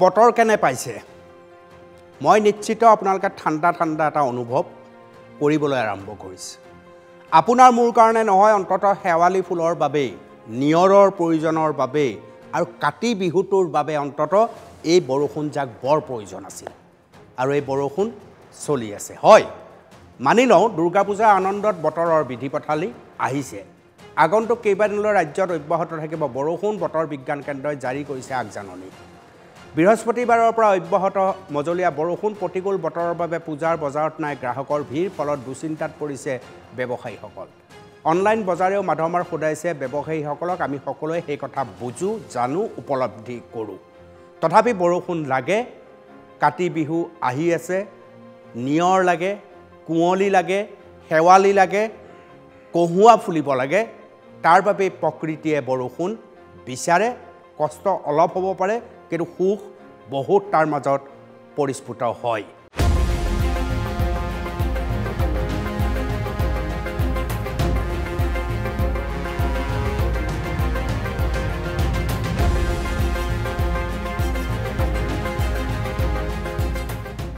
বতৰ কেনে পাইছে মই নিশ্চিত আপোনালোকে ঠাণ্ডা এটা অনুভৱ কৰিবলৈ আৰম্ভ কৰিছে আপোনাৰ মোৰ কাৰণে নহয় অন্তত হেৱালী ফুলৰ বাবে নিয়ৰৰ প্ৰয়োজনৰ বাবে আৰু কাতি বিহুটোৰ বাবে অন্তত এই বৰষুণ যাক বৰ প্ৰয়োজন আছিল আৰু এই বৰষুণ চলি আছে হয় মানি লওঁ দুৰ্গা পূজাৰ আনন্দত বতৰৰ বিধি পথালি আহিছে আগন্তুক কেইবাদিনলৈ ৰাজ্যত অব্যাহত থাকিব বৰষুণ বতৰ বিজ্ঞান কেন্দ্ৰই জাৰি কৰিছে আগজাননী বৃহস্পতিবাৰৰ পৰা অব্যাহত মজলীয়া বৰষুণ প্ৰতিকূল বতৰৰ বাবে পূজাৰ বজাৰত নাই গ্ৰাহকৰ ভিৰ ফলত দুচিন্তাত পৰিছে ব্যৱসায়ীসকল অনলাইন বজাৰেও মাধমাৰ খুদাইছে ব্যৱসায়ীসকলক আমি সকলোৱে সেই কথা বুজো জানো উপলব্ধি কৰোঁ তথাপি বৰষুণ লাগে কাতি বিহু আহি আছে নিয়ৰ লাগে কুঁৱলী লাগে হেৱালী লাগে কহুৱা ফুলিব লাগে তাৰ বাবে প্ৰকৃতিয়ে বৰষুণ বিচাৰে কষ্ট অলপ হ'ব পাৰে কিন্তু সুখ বহুত তাৰ মাজত পৰিস্ফুট হয়